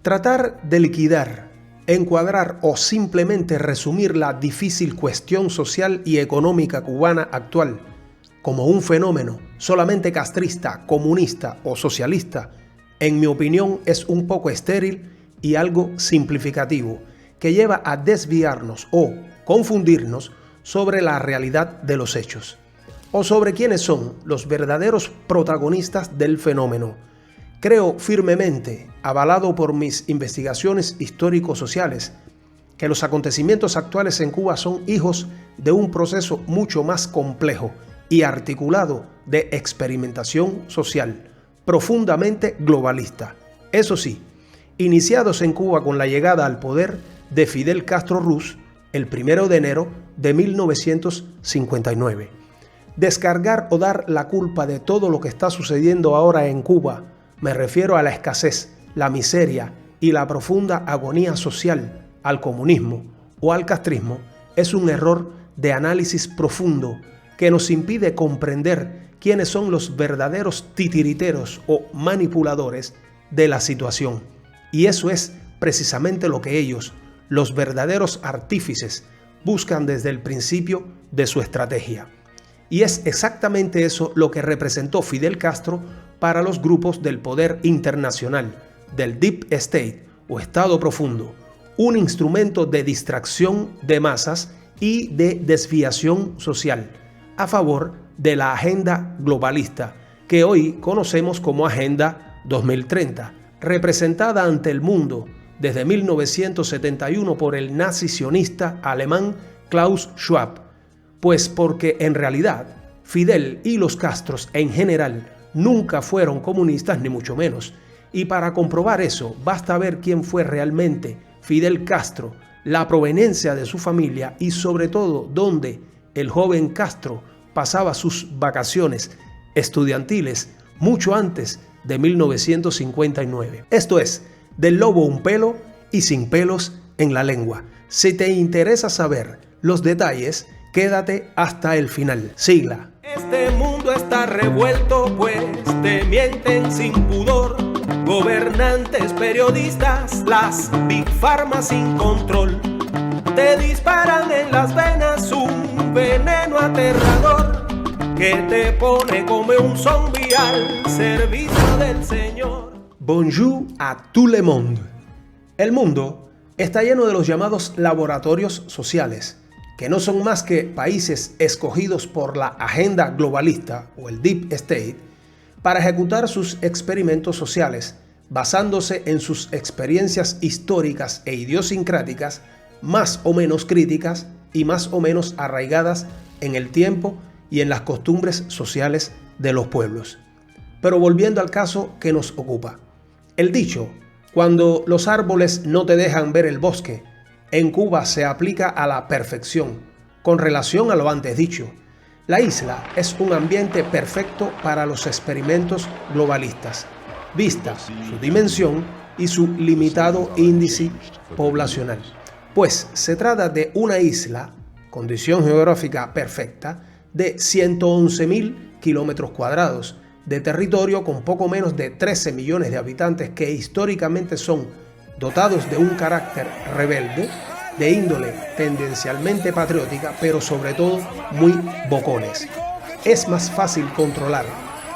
Tratar de liquidar, encuadrar o simplemente resumir la difícil cuestión social y económica cubana actual como un fenómeno solamente castrista, comunista o socialista, en mi opinión es un poco estéril y algo simplificativo, que lleva a desviarnos o confundirnos sobre la realidad de los hechos, o sobre quiénes son los verdaderos protagonistas del fenómeno. Creo firmemente, avalado por mis investigaciones histórico-sociales, que los acontecimientos actuales en Cuba son hijos de un proceso mucho más complejo y articulado de experimentación social, profundamente globalista. Eso sí, iniciados en Cuba con la llegada al poder de Fidel Castro Ruz el 1 de enero de 1959. Descargar o dar la culpa de todo lo que está sucediendo ahora en Cuba, me refiero a la escasez, la miseria y la profunda agonía social, al comunismo o al castrismo, es un error de análisis profundo que nos impide comprender quiénes son los verdaderos titiriteros o manipuladores de la situación. Y eso es precisamente lo que ellos, los verdaderos artífices, buscan desde el principio de su estrategia. Y es exactamente eso lo que representó Fidel Castro para los grupos del poder internacional, del Deep State o Estado Profundo, un instrumento de distracción de masas y de desviación social, a favor de la agenda globalista, que hoy conocemos como Agenda 2030, representada ante el mundo desde 1971 por el nazi-sionista alemán Klaus Schwab, pues porque en realidad Fidel y los Castros en general nunca fueron comunistas ni mucho menos, y para comprobar eso basta ver quién fue realmente Fidel Castro, la proveniencia de su familia y sobre todo dónde el joven Castro pasaba sus vacaciones estudiantiles mucho antes de 1959. Esto es, del lobo un pelo y sin pelos en la lengua. Si te interesa saber los detalles, quédate hasta el final. Sigla. Este mundo está revuelto, pues te mienten sin pudor. Gobernantes, periodistas, las Big Pharma sin control. Te disparan en las venas un veneno aterrador que te pone como un zombie al servicio del Señor. Bonjour à tout le monde. El mundo está lleno de los llamados laboratorios sociales, que no son más que países escogidos por la agenda globalista o el Deep State para ejecutar sus experimentos sociales, basándose en sus experiencias históricas e idiosincráticas más o menos críticas y más o menos arraigadas en el tiempo y en las costumbres sociales de los pueblos. Pero volviendo al caso que nos ocupa. El dicho, cuando los árboles no te dejan ver el bosque, en Cuba se aplica a la perfección, con relación a lo antes dicho. La isla es un ambiente perfecto para los experimentos globalistas, vista su dimensión y su limitado índice poblacional. Pues se trata de una isla, condición geográfica perfecta, de 111.000 kilómetros cuadrados, de territorio con poco menos de 13 millones de habitantes que históricamente son dotados de un carácter rebelde, de índole tendencialmente patriótica, pero sobre todo muy bocones. Es más fácil controlar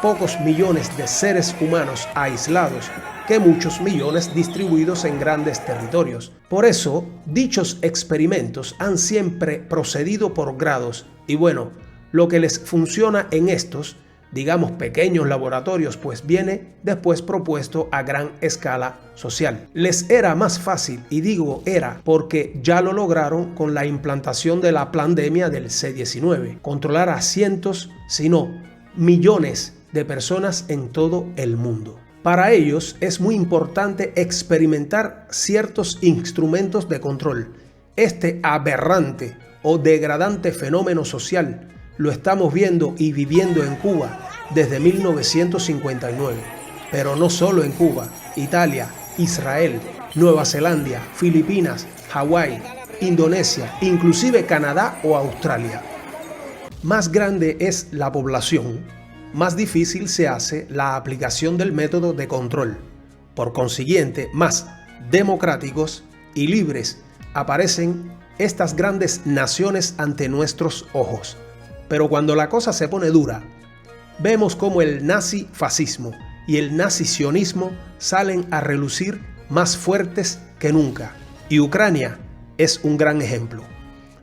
pocos millones de seres humanos aislados que muchos millones distribuidos en grandes territorios. Por eso, dichos experimentos han siempre procedido por grados y bueno, lo que les funciona en estos, digamos pequeños laboratorios, pues viene después propuesto a gran escala social. Les era más fácil, y digo era porque ya lo lograron con la implantación de la pandemia del C-19, controlar a cientos, si no millones de personas en todo el mundo. Para ellos es muy importante experimentar ciertos instrumentos de control. Este aberrante o degradante fenómeno social lo estamos viendo y viviendo en Cuba desde 1959. Pero no solo en Cuba, Italia, Israel, Nueva Zelanda, Filipinas, Hawái, Indonesia, inclusive Canadá o Australia. Más grande es la población, más difícil se hace la aplicación del método de control. Por consiguiente, más democráticos y libres, aparecen estas grandes naciones ante nuestros ojos. Pero cuando la cosa se pone dura, vemos cómo el nazifascismo y el nazisionismo salen a relucir más fuertes que nunca. Y Ucrania es un gran ejemplo.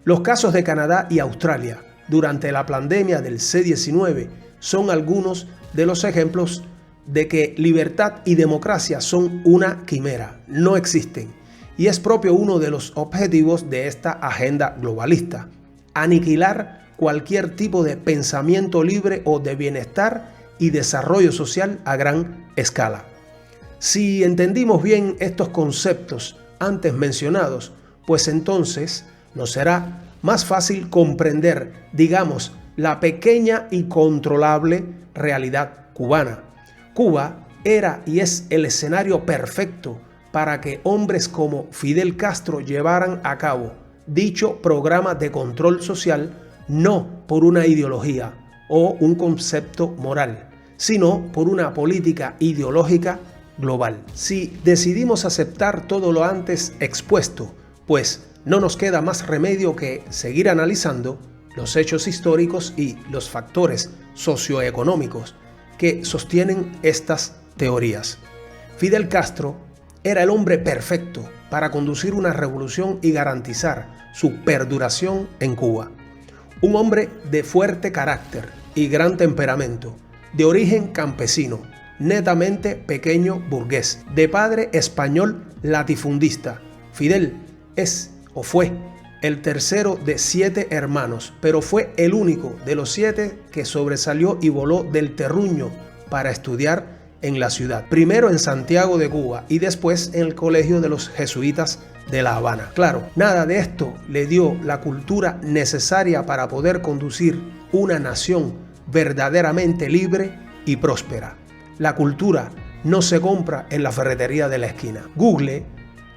Los casos de Canadá y Australia durante la pandemia del C-19 son algunos de los ejemplos de que libertad y democracia son una quimera, no existen. Y es propio uno de los objetivos de esta agenda globalista: aniquilar cualquier tipo de pensamiento libre o de bienestar y desarrollo social a gran escala. Si entendimos bien estos conceptos antes mencionados, pues entonces nos será más fácil comprender, digamos, la pequeña y controlable realidad cubana. Cuba era y es el escenario perfecto para que hombres como Fidel Castro llevaran a cabo dicho programa de control social, no por una ideología o un concepto moral, sino por una política ideológica global. Si decidimos aceptar todo lo antes expuesto, pues no nos queda más remedio que seguir analizando los hechos históricos y los factores socioeconómicos que sostienen estas teorías. Fidel Castro era el hombre perfecto para conducir una revolución y garantizar su perduración en Cuba. Un hombre de fuerte carácter y gran temperamento, de origen campesino, netamente pequeño burgués, de padre español latifundista. Fidel es o fue el tercero de 7 hermanos, pero fue el único de los 7 que sobresalió y voló del terruño para estudiar en la ciudad, primero en Santiago de Cuba y después en el Colegio de los Jesuitas de La Habana. Claro, nada de esto le dio la cultura necesaria para poder conducir una nación verdaderamente libre y próspera. La cultura no se compra en la ferretería de la esquina. Google,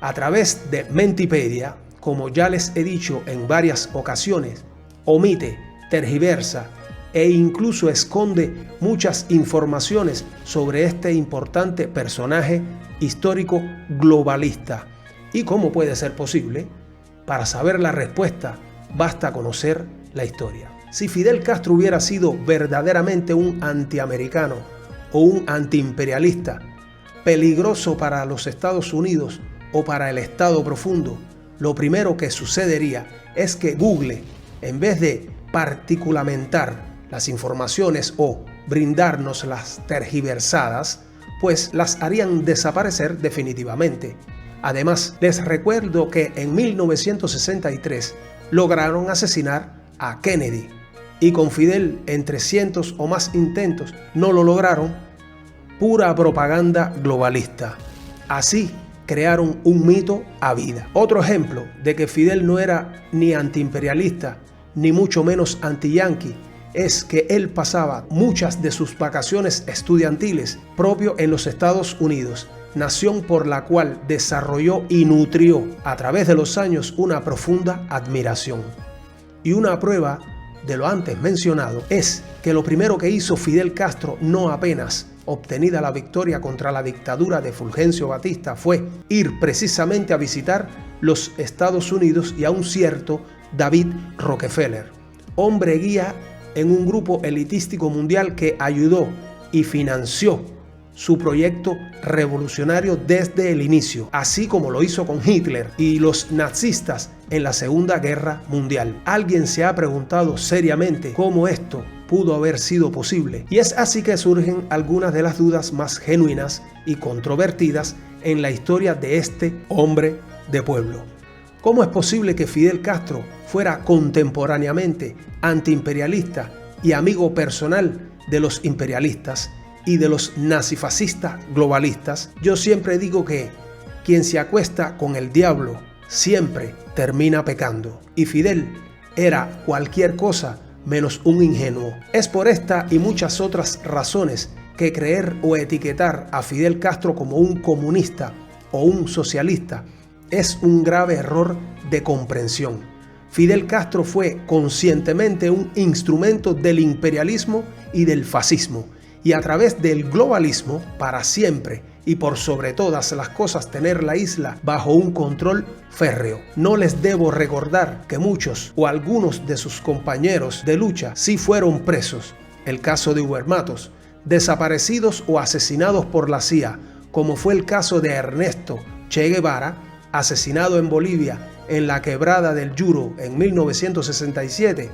a través de Mentipedia, como ya les he dicho en varias ocasiones, omite, tergiversa e incluso esconde muchas informaciones sobre este importante personaje histórico globalista. ¿Y cómo puede ser posible? Para saber la respuesta, basta conocer la historia. Si Fidel Castro hubiera sido verdaderamente un antiamericano o un antiimperialista, peligroso para los Estados Unidos o para el Estado profundo, lo primero que sucedería es que Google, en vez de particulamentar las informaciones o brindarnos las tergiversadas, pues las harían desaparecer definitivamente. Además, les recuerdo que en 1963 lograron asesinar a Kennedy y con Fidel en 300 o más intentos no lo lograron. Pura propaganda globalista. Así crearon un mito a vida. Otro ejemplo de que Fidel no era ni antiimperialista ni mucho menos anti-yanqui es que él pasaba muchas de sus vacaciones estudiantiles propio en los Estados Unidos, nación por la cual desarrolló y nutrió a través de los años una profunda admiración. Y una prueba de lo antes mencionado es que lo primero que hizo Fidel Castro, no apenas obtenida la victoria contra la dictadura de Fulgencio Batista, fue ir precisamente a visitar los Estados Unidos y a un cierto David Rockefeller, hombre guía en un grupo elitístico mundial que ayudó y financió su proyecto revolucionario desde el inicio, así como lo hizo con Hitler y los nazistas en la Segunda Guerra Mundial. ¿Alguien se ha preguntado seriamente cómo esto pudo haber sido posible? Y es así que surgen algunas de las dudas más genuinas y controvertidas en la historia de este hombre de pueblo. ¿Cómo es posible que Fidel Castro fuera contemporáneamente antiimperialista y amigo personal de los imperialistas y de los nazifascistas globalistas? Yo siempre digo que quien se acuesta con el diablo siempre termina pecando. Y Fidel era cualquier cosa menos un ingenuo. Es por esta y muchas otras razones que creer o etiquetar a Fidel Castro como un comunista o un socialista es un grave error de comprensión. Fidel Castro fue conscientemente un instrumento del imperialismo y del fascismo, y a través del globalismo para siempre y por sobre todas las cosas tener la isla bajo un control férreo. No les debo recordar que muchos o algunos de sus compañeros de lucha sí fueron presos. El caso de Huber Matos, desaparecidos o asesinados por la CIA, como fue el caso de Ernesto Che Guevara, asesinado en Bolivia en la quebrada del Yuro en 1967,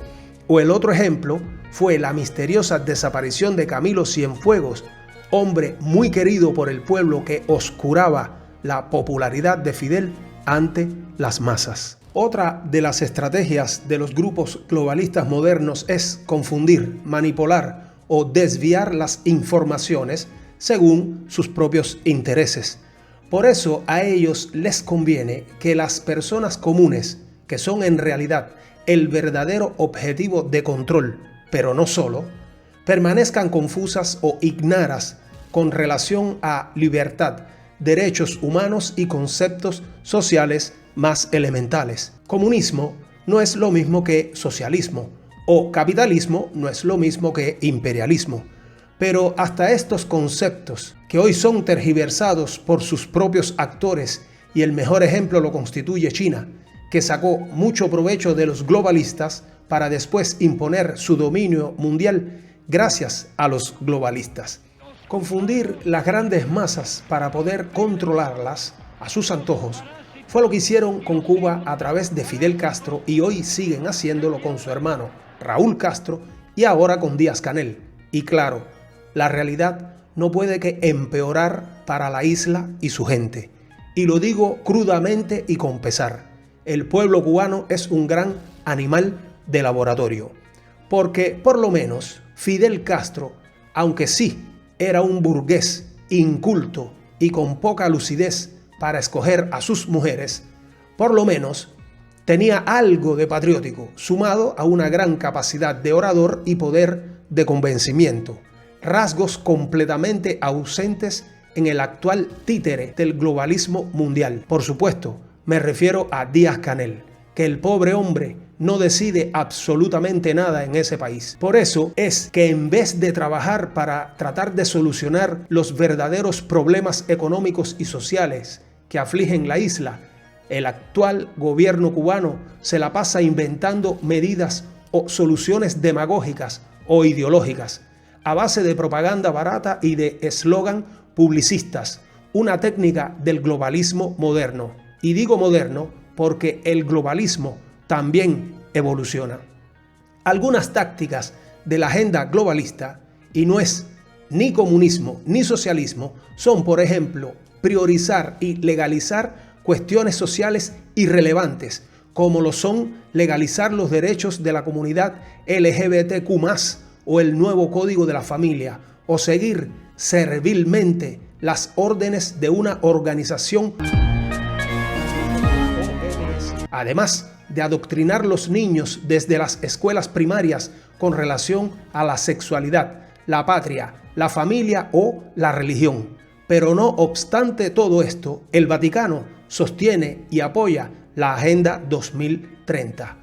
o el otro ejemplo fue la misteriosa desaparición de Camilo Cienfuegos, hombre muy querido por el pueblo que oscuraba la popularidad de Fidel ante las masas. Otra de las estrategias de los grupos globalistas modernos es confundir, manipular o desviar las informaciones según sus propios intereses. Por eso a ellos les conviene que las personas comunes, que son en realidad el verdadero objetivo de control, pero no solo, permanezcan confusas o ignoras con relación a libertad, derechos humanos y conceptos sociales más elementales. Comunismo no es lo mismo que socialismo, o capitalismo no es lo mismo que imperialismo. Pero hasta estos conceptos, que hoy son tergiversados por sus propios actores, y el mejor ejemplo lo constituye China, que sacó mucho provecho de los globalistas para después imponer su dominio mundial gracias a los globalistas. Confundir las grandes masas para poder controlarlas a sus antojos fue lo que hicieron con Cuba a través de Fidel Castro y hoy siguen haciéndolo con su hermano Raúl Castro y ahora con Díaz-Canel. Y claro, la realidad no puede que empeorar para la isla y su gente. Y lo digo crudamente y con pesar. El pueblo cubano es un gran animal de laboratorio. Porque por lo menos Fidel Castro, aunque sí era un burgués inculto y con poca lucidez para escoger a sus mujeres, por lo menos tenía algo de patriótico, sumado a una gran capacidad de orador y poder de convencimiento, rasgos completamente ausentes en el actual títere del globalismo mundial. Por supuesto, me refiero a Díaz-Canel, que el pobre hombre no decide absolutamente nada en ese país. Por eso es que en vez de trabajar para tratar de solucionar los verdaderos problemas económicos y sociales que afligen la isla, el actual gobierno cubano se la pasa inventando medidas o soluciones demagógicas o ideológicas a base de propaganda barata y de eslogan publicistas, una técnica del globalismo moderno. Y digo moderno porque el globalismo también evoluciona. Algunas tácticas de la agenda globalista, y no es ni comunismo ni socialismo, son, por ejemplo, priorizar y legalizar cuestiones sociales irrelevantes, como lo son legalizar los derechos de la comunidad LGBTQ+, o el nuevo Código de la Familia, o seguir servilmente las órdenes de una organización, además de adoctrinar los niños desde las escuelas primarias con relación a la sexualidad, la patria, la familia o la religión. Pero no obstante todo esto, el Vaticano sostiene y apoya la Agenda 2030.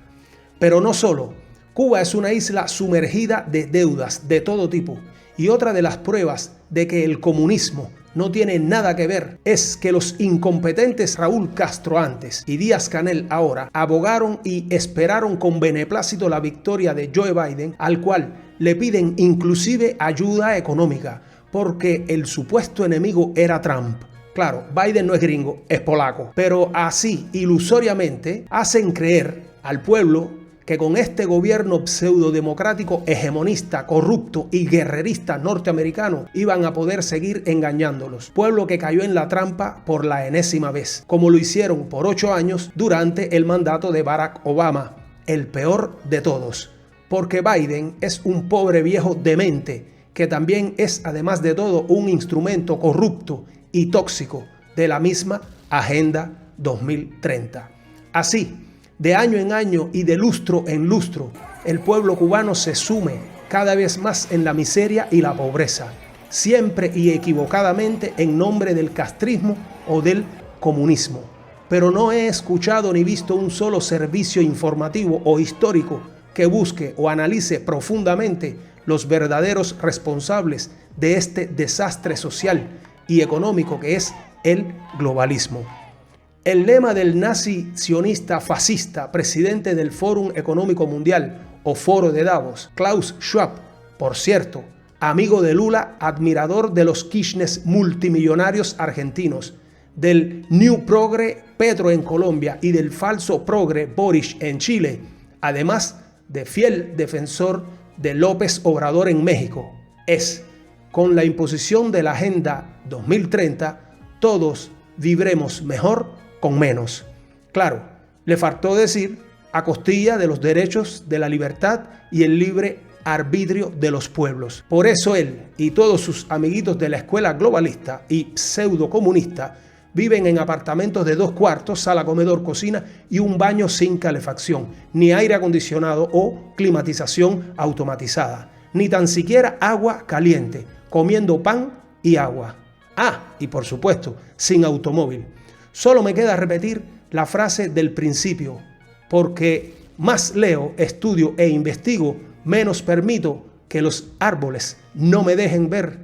Pero no solo, Cuba es una isla sumergida de deudas de todo tipo, y otra de las pruebas de que el comunismo no tiene nada que ver es que los incompetentes Raúl Castro antes y Díaz-Canel ahora abogaron y esperaron con beneplácito la victoria de Joe Biden, al cual le piden inclusive ayuda económica, porque el supuesto enemigo era Trump. Claro, Biden no es gringo, es polaco, pero así ilusoriamente hacen creer al pueblo que con este gobierno pseudodemocrático, hegemonista, corrupto y guerrerista norteamericano iban a poder seguir engañándolos. Pueblo que cayó en la trampa por la enésima vez, como lo hicieron por 8 años durante el mandato de Barack Obama, el peor de todos. Porque Biden es un pobre viejo demente, que también es, además de todo, un instrumento corrupto y tóxico de la misma Agenda 2030. Así, de año en año y de lustro en lustro, el pueblo cubano se sume cada vez más en la miseria y la pobreza, siempre y equivocadamente en nombre del castrismo o del comunismo. Pero no he escuchado ni visto un solo servicio informativo o histórico que busque o analice profundamente los verdaderos responsables de este desastre social y económico que es el globalismo. El lema del nazi sionista fascista, presidente del Fórum Económico Mundial o Foro de Davos, Klaus Schwab, por cierto, amigo de Lula, admirador de los Kirchner multimillonarios argentinos, del New Progre Petro en Colombia y del falso Progre Boric en Chile, además de fiel defensor de López Obrador en México, es: con la imposición de la Agenda 2030, todos viviremos mejor con menos. Claro, le faltó decir a costilla de los derechos de la libertad y el libre arbitrio de los pueblos. Por eso él y todos sus amiguitos de la escuela globalista y pseudo-comunista viven en apartamentos de 2 cuartos, sala, comedor, cocina y un baño sin calefacción, ni aire acondicionado o climatización automatizada, ni tan siquiera agua caliente, comiendo pan y agua. Ah, y por supuesto, sin automóvil. Solo me queda repetir la frase del principio: porque más leo, estudio e investigo, menos permito que los árboles no me dejen ver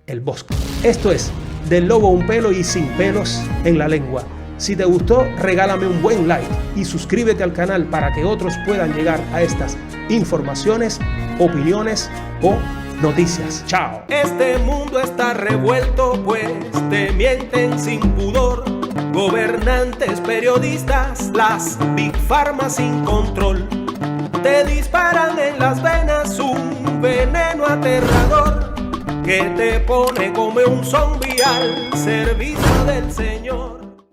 el bosque. Esto es Del Lobo un pelo y sin pelos en la lengua. Si te gustó, regálame un buen like y suscríbete al canal para que otros puedan llegar a estas informaciones, opiniones o noticias. Chao. Este mundo está revuelto, pues te mienten sin pudor. Gobernantes, periodistas, las Big Pharma sin control. Te disparan en las venas un veneno aterrador que te pone como un zombie al servicio del Señor.